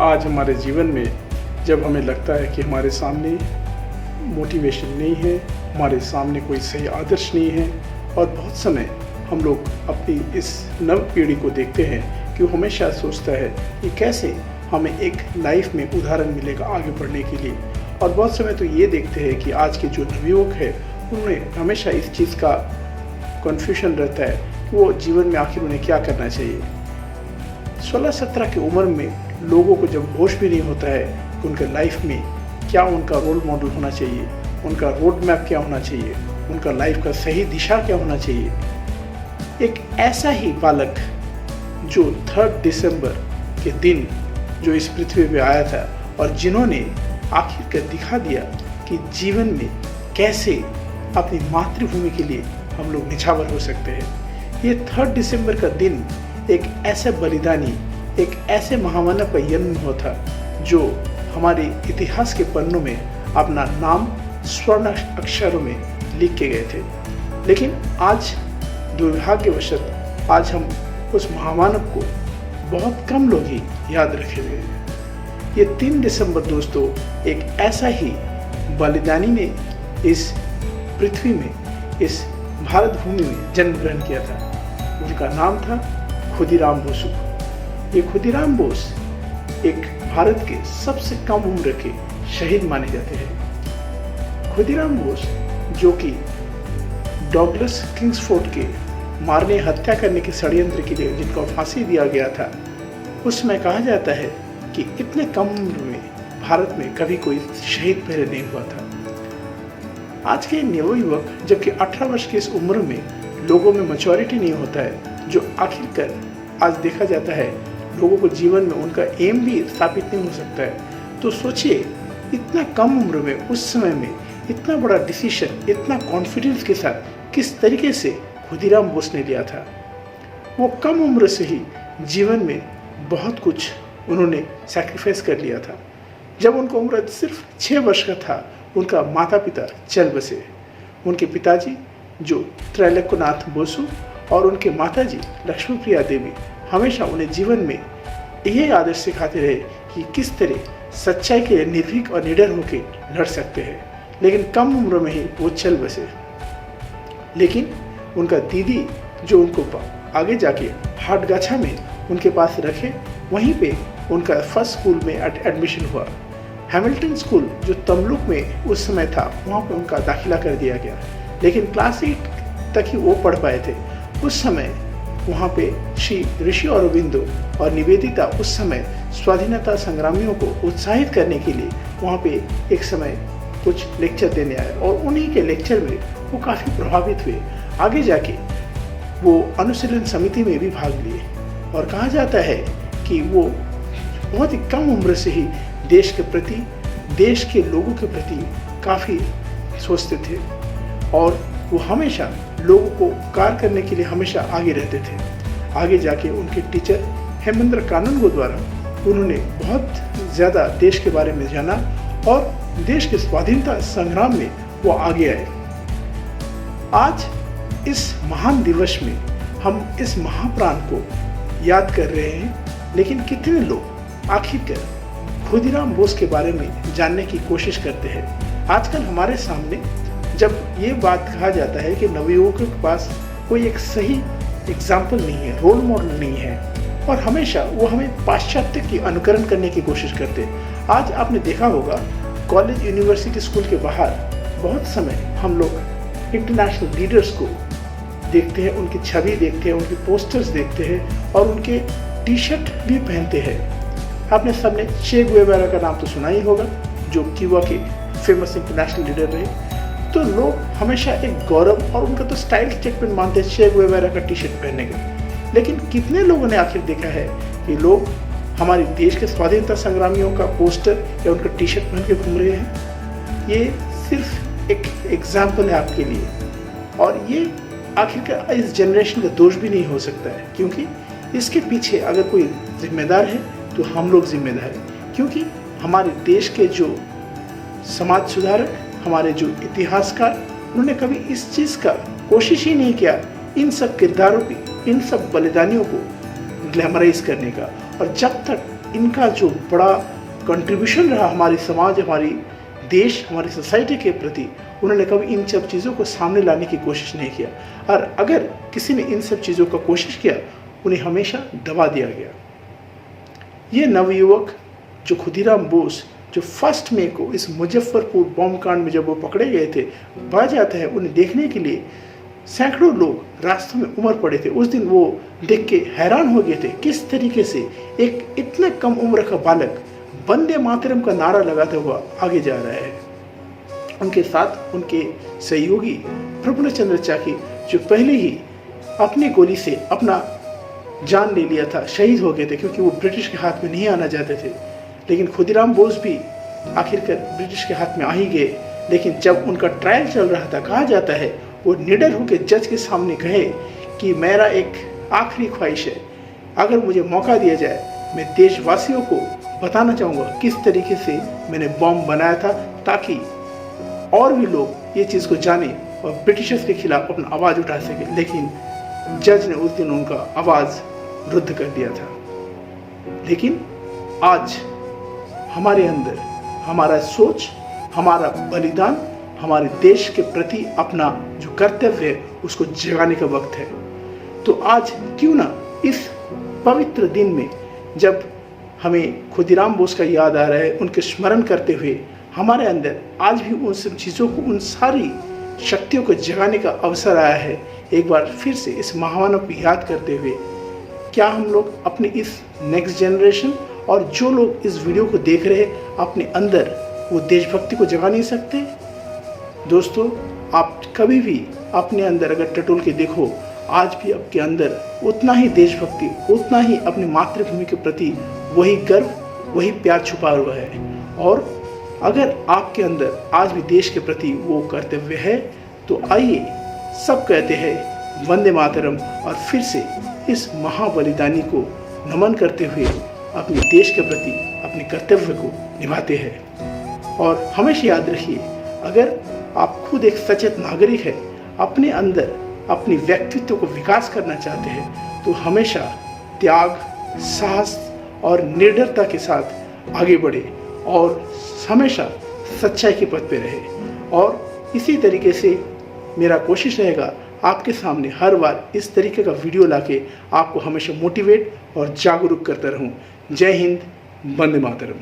आज हमारे जीवन में जब हमें लगता है कि हमारे सामने मोटिवेशन नहीं है, हमारे सामने कोई सही आदर्श नहीं है, और बहुत समय हम लोग अपनी इस नव पीढ़ी को देखते हैं कि वो हमेशा सोचता है कि कैसे हमें एक लाइफ में उदाहरण मिलेगा आगे बढ़ने के लिए। और बहुत समय तो ये देखते हैं कि आज के जो नवयुवक है उन्हें हमेशा इस चीज़ का कन्फ्यूजन रहता है कि वो जीवन में आखिर उन्हें क्या करना चाहिए। 16-17 की उम्र में लोगों को जब होश भी नहीं होता है कि उनके लाइफ में क्या उनका रोल मॉडल होना चाहिए, उनका रोड मैप क्या होना चाहिए, उनका लाइफ का सही दिशा क्या होना चाहिए। एक ऐसा ही बालक जो 3 दिसंबर के दिन जो इस पृथ्वी पे आया था और जिन्होंने आखिरकार दिखा दिया कि जीवन में कैसे अपनी मातृभूमि के लिए हम लोग निछावर हो सकते हैं। ये 3 दिसंबर का दिन एक ऐसे बलिदानी, एक ऐसे महामानव का जन्म हुआ था जो हमारे इतिहास के पन्नों में अपना नाम स्वर्ण अक्षरों में लिख के गए थे। लेकिन आज दुर्भाग्यवशत आज हम उस महामानव को बहुत कम लोग ही याद रखे हुए हैं। ये 3 दिसंबर दोस्तों एक ऐसा ही बलिदानी ने इस पृथ्वी में, इस भारत भूमि में जन्म ग्रहण किया था। उनका नाम था खुदीराम बोस। ये खुदीराम बोस एक भारत के सबसे कम उम्र के शहीद माने जाते हैं। खुदीराम बोस जो कि डॉगलस किंग्सफोर्ड के मारने हत्या करने के षड्यंत्र के लिए जिनको फांसी दिया गया था, उस समय कहा जाता है कि इतने कम उम्र में भारत में कभी कोई शहीद पहले नहीं हुआ था। आज के नवयुवक जबकि 18 वर्ष की इस उम्र में लोगों में मैच्योरिटी नहीं होता है, जो आखिरकार आज देखा जाता है लोगों को जीवन में उनका एम भी स्थापित नहीं हो सकता है। तो सोचिए इतना कम उम्र में, उस समय में इतना बड़ा डिसीजन इतना कॉन्फिडेंस के साथ किस तरीके से खुदीराम बोस ने लिया था। वो कम उम्र से ही जीवन में बहुत कुछ उन्होंने सैक्रिफाइस कर लिया था। जब उनका उम्र सिर्फ 6 वर्ष का था, उनका माता पिता चल बसे। उनके पिताजी जो त्रैलोक्यनाथ बोसु और उनके माताजी लक्ष्मीप्रिया देवी हमेशा उन्हें जीवन में यही आदर्श सिखाते रहे कि किस तरह सच्चाई के लिए निर्भीक और निडर होकर लड़ सकते हैं। लेकिन कम उम्र में ही वो चल बसे। लेकिन उनका दीदी जो उनको आगे जाके हाटगाछा में उनके पास रखे, वहीं पे उनका फर्स्ट स्कूल में एडमिशन हुआ। हैमिल्टन स्कूल जो तमलुक में उस समय था, वहाँ पे उनका दाखिला कर दिया गया। लेकिन क्लास 8 तक ही वो पढ़ पाए थे। उस समय वहाँ पे श्री ऋषि अरविंदो और निवेदिता उस समय स्वाधीनता संग्रामियों को उत्साहित करने के लिए वहाँ पे एक समय कुछ लेक्चर देने आए और उन्हीं के लेक्चर में वो काफ़ी प्रभावित हुए। आगे जाके वो अनुशीलन समिति में भी भाग लिए और कहा जाता है कि वो बहुत ही कम उम्र से ही देश के प्रति, देश के लोगों के प्रति काफ़ी सोचते थे और वो हमेशा लोगों को उपकार करने के लिए हमेशा आगे रहते थे। आगे जाके उनके टीचर हेमेंद्र कानूनगो द्वारा उन्होंने बहुत ज़्यादा देश के बारे में जाना और देश के स्वाधीनता संग्राम में वो आगे आए। आज इस महान दिवस में हम इस महाप्राण को याद कर रहे हैं, लेकिन कितने लोग आखिरकार खुदीराम बोस के बारे में जानने की कोशिश करते हैं। आजकल हमारे सामने जब ये बात कहा जाता है कि नवयुवकों के पास कोई एक सही एग्जाम्पल नहीं है, रोल मॉडल नहीं है, और हमेशा वो हमें पाश्चात्य की अनुकरण करने की कोशिश करते हैं। आज आपने देखा होगा कॉलेज, यूनिवर्सिटी, स्कूल के बाहर बहुत समय हम लोग इंटरनेशनल लीडर्स को देखते हैं, उनकी छवि देखते हैं, उनके पोस्टर्स देखते हैं और उनके टी शर्ट भी पहनते हैं। आपने सबने चे गुएवारा का नाम तो सुना ही होगा, जो क्यूबा के फेमस इंटरनेशनल लीडर रहे। तो लोग हमेशा एक गौरव और उनका तो स्टाइल स्टेटमेंट मानते हैं चे गुएवारा का टी शर्ट पहनने का। लेकिन कितने लोगों ने आखिर देखा है कि लोग हमारे देश के स्वाधीनता संग्रामियों का पोस्टर या उनका टी शर्ट पहन के घूम रहे हैं? ये सिर्फ एक एग्जाम्पल है आपके लिए, और ये आखिरकार इस जनरेशन का दोष भी नहीं हो सकता है, क्योंकि इसके पीछे अगर कोई जिम्मेदार है तो हम लोग जिम्मेदार हैं। क्योंकि हमारे देश के जो समाज सुधारक, हमारे जो इतिहासकार, उन्होंने कभी इस चीज़ का कोशिश ही नहीं किया इन सब किरदारों की, इन सब बलिदानियों को ग्लैमराइज करने का। और जब तक इनका जो बड़ा कंट्रीब्यूशन रहा हमारे समाज, हमारी देश, हमारी सोसाइटी के प्रति, उन्होंने कभी इन सब चीज़ों को सामने लाने की कोशिश नहीं किया। और अगर किसी ने इन सब चीज़ों का कोशिश किया, उन्हें हमेशा दबा दिया गया। ये नवयुवक जो खुदीराम बोस, जो 1 मई को इस मुजफ्फरपुर बॉम्ब कांड में जब वो पकड़े गए थे, बात जाता है उन्हें देखने के लिए सैकड़ों लोग रास्तों में उमड़ पड़े थे। उस दिन वो देख के हैरान हो गए थे किस तरीके से एक इतने कम उम्र का बालक वंदे मातरम का नारा लगाता हुआ आगे जा रहा है। उनके साथ उनके सहयोगी प्रफुल्ल चंद्र चाकी, जो पहले ही अपनी गोली से अपना जान ले लिया था, शहीद हो गए थे क्योंकि वो ब्रिटिश के हाथ में नहीं आना चाहते थे। लेकिन खुदीराम बोस भी आखिरकार ब्रिटिश के हाथ में आ ही गए। लेकिन जब उनका ट्रायल चल रहा था, कहा जाता है वो निडर होकर जज के सामने कहे कि मेरा एक आखिरी ख्वाहिश है, अगर मुझे मौका दिया जाए मैं देशवासियों को बताना चाहूँगा किस तरीके से मैंने बॉम्ब बनाया था, ताकि और भी लोग ये चीज़ को जाने और ब्रिटिशर्स के खिलाफ अपना आवाज़ उठा सके। लेकिन जज ने उस दिन उनका आवाज़ रुद्ध कर दिया था। लेकिन आज हमारे अंदर हमारा सोच, हमारा बलिदान, हमारे देश के प्रति अपना जो कर्तव्य है उसको जगाने का वक्त है। तो आज क्यों ना इस पवित्र दिन में, जब हमें खुदीराम बोस का याद आ रहा है, उनके स्मरण करते हुए हमारे अंदर आज भी उन सब चीज़ों को, उन सारी शक्तियों को जगाने का अवसर आया है। एक बार फिर से इस महामानव को याद करते हुए, क्या हम लोग अपने इस नेक्स्ट जनरेशन और जो लोग इस वीडियो को देख रहे हैं, अपने अंदर वो देशभक्ति को जगा नहीं सकते? दोस्तों, आप कभी भी अपने अंदर अगर टटोल के देखो, आज भी आपके अंदर उतना ही देशभक्ति, उतना ही अपनी मातृभूमि के प्रति वही गर्व, वही प्यार छुपा हुआ है। और अगर आपके अंदर आज भी देश के प्रति वो कर्तव्य है, तो आइए सब कहते हैं वंदे मातरम, और फिर से इस महाबलिदानी को नमन करते हुए अपने देश के प्रति अपने कर्तव्य को निभाते हैं। और हमेशा याद रखिए, अगर आप खुद एक सचेत नागरिक है, अपने अंदर अपनी व्यक्तित्व को विकास करना चाहते हैं, तो हमेशा त्याग, साहस और निडरता के साथ आगे बढ़े और हमेशा सच्चाई के पथ पे रहे। और इसी तरीके से मेरा कोशिश रहेगा आपके सामने हर बार इस तरीके का वीडियो लाके आपको हमेशा मोटिवेट और जागरूक करता रहूं। जय हिंद, वंदे मातरम।